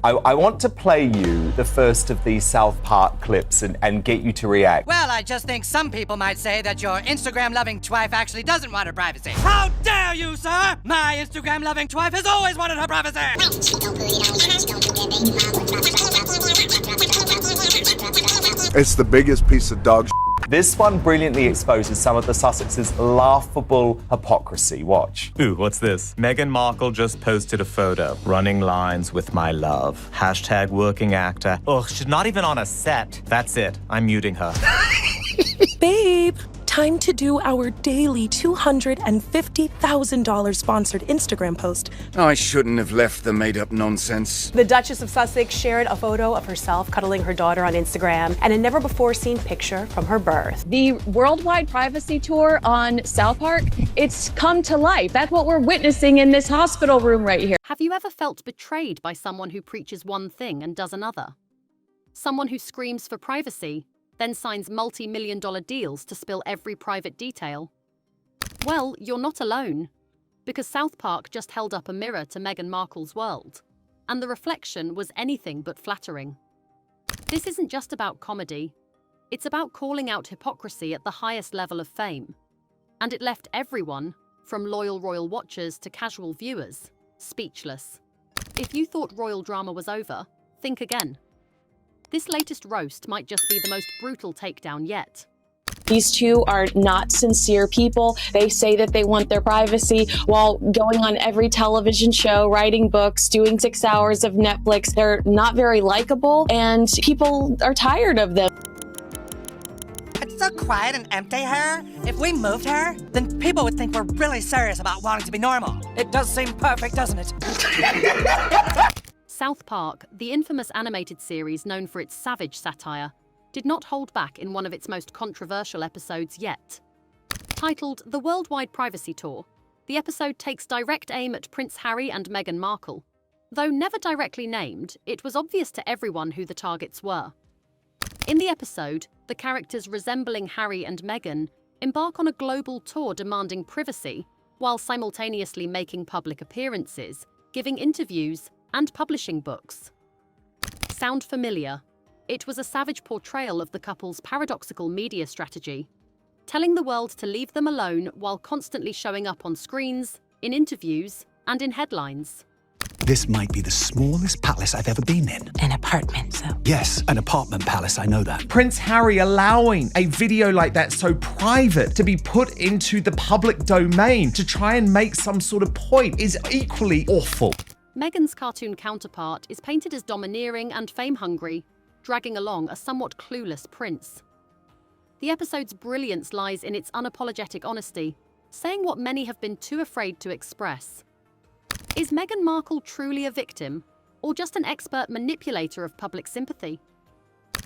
I want to play you the first of these South Park clips and get you to react. Well, I just think some people might say that your Instagram-loving twife actually doesn't want her privacy. How dare you, sir? My Instagram-loving twife has always wanted her privacy. It's the biggest piece of dog shit. This one brilliantly exposes some of the Sussexes' laughable hypocrisy. Watch. Ooh, what's this? Meghan Markle just posted a photo. Running lines with my love. Hashtag working actor. Ugh, she's not even on a set. That's it. I'm muting her. Babe, time to do our daily $250,000 sponsored Instagram post. I shouldn't have left the made-up nonsense. The Duchess of Sussex shared a photo of herself cuddling her daughter on Instagram and a never-before-seen picture from her birth. The worldwide privacy tour on South Park, it's come to life. That's what we're witnessing in this hospital room right here. Have you ever felt betrayed by someone who preaches one thing and does another? Someone who screams for privacy, then signs multi-million-dollar deals to spill every private detail? Well, you're not alone, because South Park just held up a mirror to Meghan Markle's world, and the reflection was anything but flattering. This isn't just about comedy, it's about calling out hypocrisy at the highest level of fame, and it left everyone, from loyal royal watchers to casual viewers, speechless. If you thought royal drama was over, think again. This latest roast might just be the most brutal takedown yet. These two are not sincere people. They say that they want their privacy while going on every television show, writing books, doing 6 hours of Netflix. They're not very likable, and people are tired of them. It's so quiet and empty here. If we moved her, then people would think we're really serious about wanting to be normal. It does seem perfect, doesn't it? South Park, the infamous animated series known for its savage satire, did not hold back in one of its most controversial episodes yet. Titled The Worldwide Privacy Tour, the episode takes direct aim at Prince Harry and Meghan Markle. Though never directly named, it was obvious to everyone who the targets were. In the episode, the characters resembling Harry and Meghan embark on a global tour demanding privacy, while simultaneously making public appearances, giving interviews, and publishing books. Sound familiar? It was a savage portrayal of the couple's paradoxical media strategy, telling the world to leave them alone while constantly showing up on screens, in interviews, and in headlines. This might be the smallest palace I've ever been in. An apartment, so. Yes, an apartment palace, I know that. Prince Harry allowing a video like that so private to be put into the public domain to try and make some sort of point is equally awful. Meghan's cartoon counterpart is painted as domineering and fame-hungry, dragging along a somewhat clueless prince. The episode's brilliance lies in its unapologetic honesty, saying what many have been too afraid to express. Is Meghan Markle truly a victim, or just an expert manipulator of public sympathy?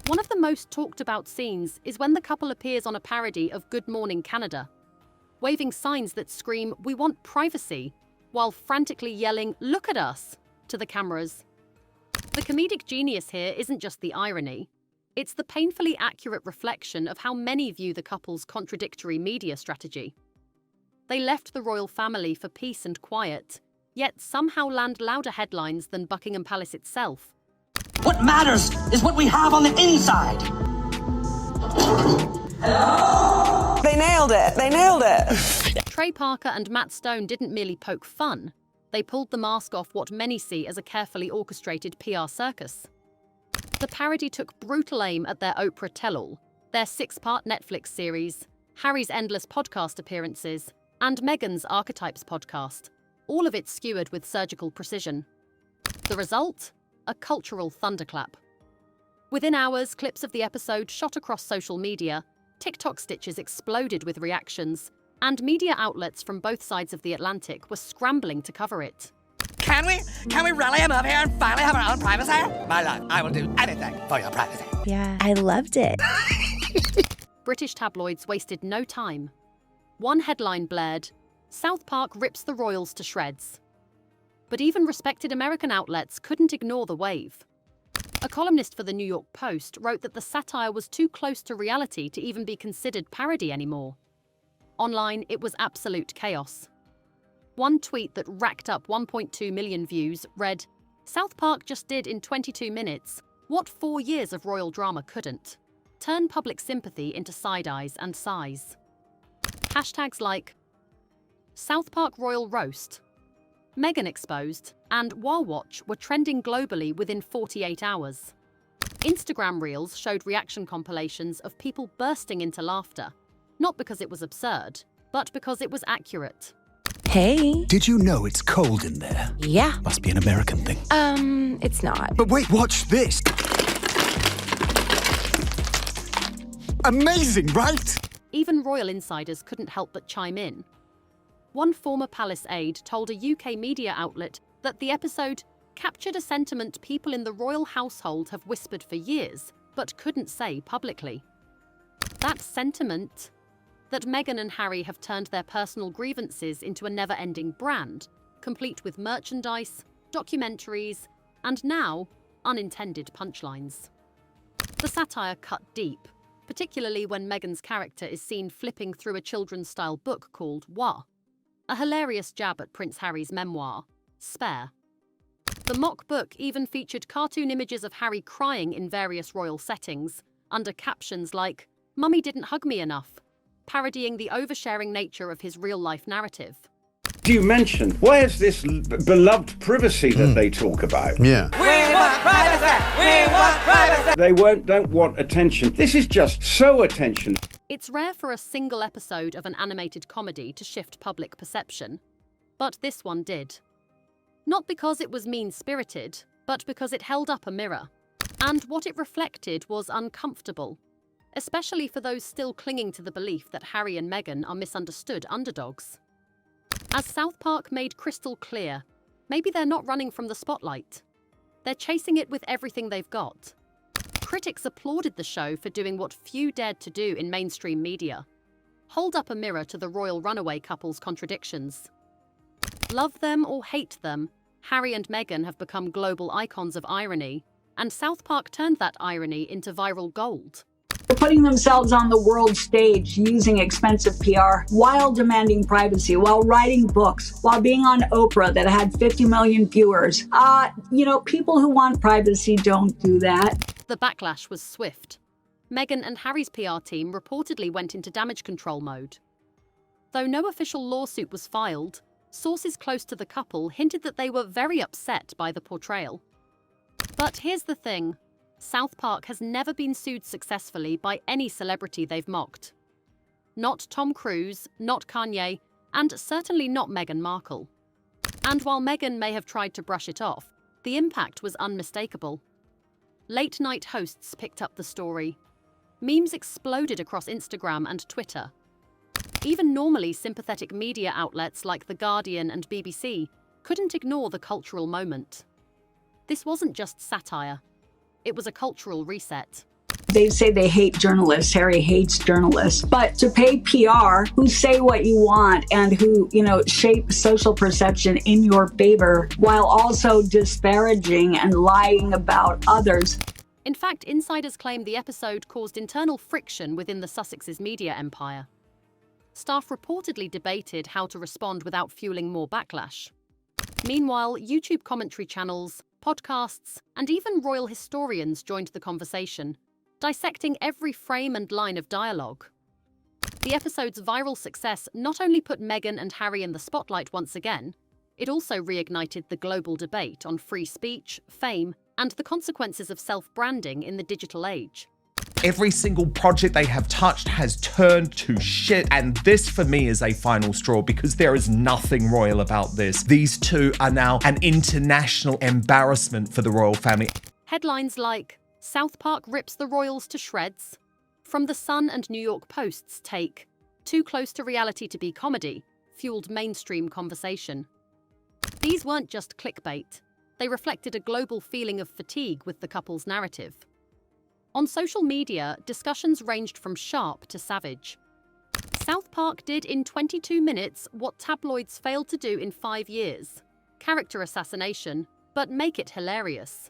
One of the most talked about scenes is when the couple appears on a parody of Good Morning Canada, waving signs that scream, "We want privacy," while frantically yelling, "Look at us," to the cameras. The comedic genius here isn't just the irony. It's the painfully accurate reflection of how many view the couple's contradictory media strategy. They left the royal family for peace and quiet, yet somehow land louder headlines than Buckingham Palace itself. What matters is what we have on the inside. They nailed it! They nailed it! Trey Parker and Matt Stone didn't merely poke fun. They pulled the mask off what many see as a carefully orchestrated PR circus. The parody took brutal aim at their Oprah Tell-All, their 6-part Netflix series, Harry's endless podcast appearances, and Meghan's Archetypes podcast, all of it skewered with surgical precision. The result? A cultural thunderclap. Within hours, clips of the episode shot across social media, TikTok stitches exploded with reactions, and media outlets from both sides of the Atlantic were scrambling to cover it. Can we rally him up here and finally have our own privacy? My love, I will do anything for your privacy. Yeah, I loved it. British tabloids wasted no time. One headline blared, "South Park rips the royals to shreds." But even respected American outlets couldn't ignore the wave. A columnist for the New York Post wrote that the satire was too close to reality to even be considered parody anymore. Online, it was absolute chaos. One tweet that racked up 1.2 million views read, South Park just did in 22 minutes what 4 years of royal drama couldn't: turn public sympathy into side eyes and sighs. Hashtags like South Park Royal Roast, Meghan Exposed, and Wow Watch were trending globally within 48 hours. Instagram Reels showed reaction compilations of people bursting into laughter, not because it was absurd, but because it was accurate. Hey. Did you know it's cold in there? Yeah. Must be an American thing. It's not. But wait, watch this. Amazing, right? Even royal insiders couldn't help but chime in. One former palace aide told a UK media outlet that the episode captured a sentiment people in the royal household have whispered for years, but couldn't say publicly. That sentiment: that Meghan and Harry have turned their personal grievances into a never-ending brand, complete with merchandise, documentaries, and now, unintended punchlines. The satire cut deep, particularly when Meghan's character is seen flipping through a children's-style book called Wah, a hilarious jab at Prince Harry's memoir, Spare. The mock book even featured cartoon images of Harry crying in various royal settings, under captions like, "Mummy didn't hug me enough," parodying the oversharing nature of his real-life narrative. You mentioned, where's this beloved privacy that they talk about? Yeah. We want privacy! We want privacy! They don't want attention. This is just so attention. It's rare for a single episode of an animated comedy to shift public perception, but this one did. Not because it was mean-spirited, but because it held up a mirror. And what it reflected was uncomfortable, especially for those still clinging to the belief that Harry and Meghan are misunderstood underdogs. As South Park made crystal clear, maybe they're not running from the spotlight. They're chasing it with everything they've got. Critics applauded the show for doing what few dared to do in mainstream media: hold up a mirror to the royal runaway couple's contradictions. Love them or hate them, Harry and Meghan have become global icons of irony, and South Park turned that irony into viral gold. Putting themselves on the world stage, using expensive PR, while demanding privacy, while writing books, while being on Oprah that had 50 million viewers. People who want privacy don't do that. The backlash was swift. Meghan and Harry's PR team reportedly went into damage control mode. Though no official lawsuit was filed, sources close to the couple hinted that they were very upset by the portrayal. But here's the thing: South Park has never been sued successfully by any celebrity they've mocked. Not Tom Cruise, not Kanye, and certainly not Meghan Markle. And while Meghan may have tried to brush it off, the impact was unmistakable. Late-night hosts picked up the story. Memes exploded across Instagram and Twitter. Even normally sympathetic media outlets like The Guardian and BBC couldn't ignore the cultural moment. This wasn't just satire. It was a cultural reset. They say they hate journalists. Harry hates journalists. But to pay PR who say what you want and who, shape social perception in your favor while also disparaging and lying about others. In fact, insiders claim the episode caused internal friction within the Sussex's media empire. Staff reportedly debated how to respond without fueling more backlash. Meanwhile, YouTube commentary channels, podcasts, and even royal historians joined the conversation, dissecting every frame and line of dialogue. The episode's viral success not only put Meghan and Harry in the spotlight once again, it also reignited the global debate on free speech, fame, and the consequences of self-branding in the digital age. Every single project they have touched has turned to shit, and this for me is a final straw because there is nothing royal about this. These two are now an international embarrassment for the royal family. Headlines like, South Park rips the royals to shreds, from The Sun and New York Post's take, too close to reality to be comedy, fueled mainstream conversation. These weren't just clickbait. They reflected a global feeling of fatigue with the couple's narrative. On social media, discussions ranged from sharp to savage. South Park did in 22 minutes what tabloids failed to do in 5 years: character assassination, but make it hilarious.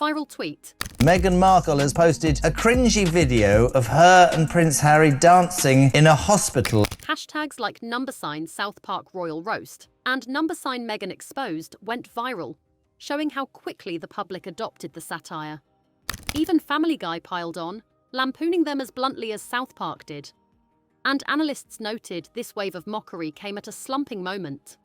Viral tweet. Meghan Markle has posted a cringy video of her and Prince Harry dancing in a hospital. Hashtags like #South Park Royal Roast and #Meghan Exposed went viral, showing how quickly the public adopted the satire. Even Family Guy piled on, lampooning them as bluntly as South Park did. And analysts noted this wave of mockery came at a slumping moment.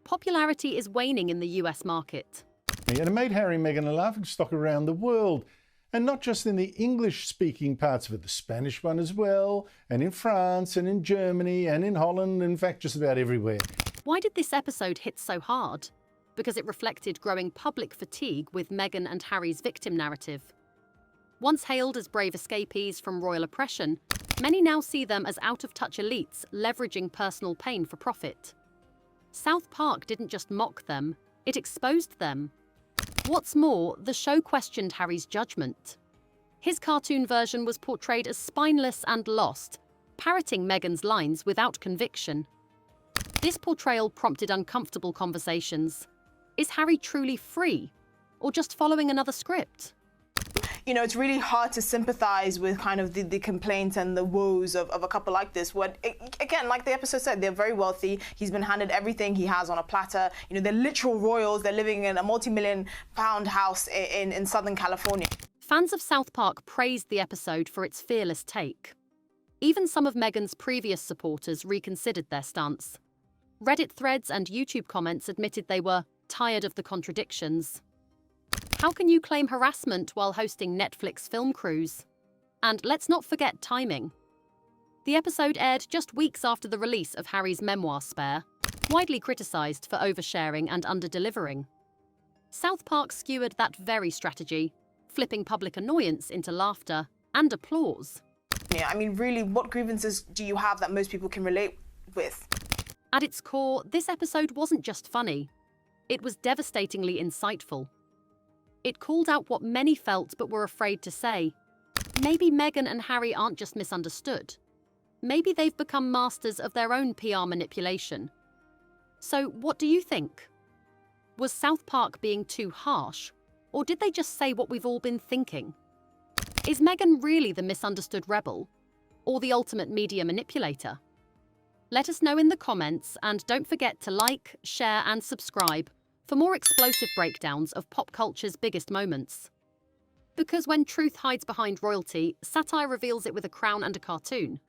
Popularity is waning in the US market. And it made Harry and Meghan a laughingstock around the world. And not just in the English-speaking parts of it, the Spanish one as well, and in France, and in Germany, and in Holland, in fact, just about everywhere. Why did this episode hit so hard? Because it reflected growing public fatigue with Meghan and Harry's victim narrative. Once hailed as brave escapees from royal oppression, many now see them as out-of-touch elites leveraging personal pain for profit. South Park didn't just mock them, it exposed them. What's more, the show questioned Harry's judgment. His cartoon version was portrayed as spineless and lost, parroting Meghan's lines without conviction. This portrayal prompted uncomfortable conversations. Is Harry truly free, or just following another script? You know, it's really hard to sympathize with kind of the complaints and the woes of a couple like this. Again, like the episode said, they're very wealthy. He's been handed everything he has on a platter. You know, they're literal royals. They're living in a multi-million-pound house in Southern California. Fans of South Park praised the episode for its fearless take. Even some of Meghan's previous supporters reconsidered their stance. Reddit threads and YouTube comments admitted they were tired of the contradictions. How can you claim harassment while hosting Netflix film crews? And let's not forget timing. The episode aired just weeks after the release of Harry's memoir Spare, widely criticised for oversharing and under-delivering. South Park skewered that very strategy, flipping public annoyance into laughter and applause. Yeah, I mean, really, what grievances do you have that most people can relate with? At its core, this episode wasn't just funny. It was devastatingly insightful. It called out what many felt but were afraid to say. Maybe Meghan and Harry aren't just misunderstood. Maybe they've become masters of their own PR manipulation. So what do you think? Was South Park being too harsh, or did they just say what we've all been thinking? Is Meghan really the misunderstood rebel, or the ultimate media manipulator? Let us know in the comments, and don't forget to like, share and subscribe for more explosive breakdowns of pop culture's biggest moments. Because when truth hides behind royalty, satire reveals it with a crown and a cartoon.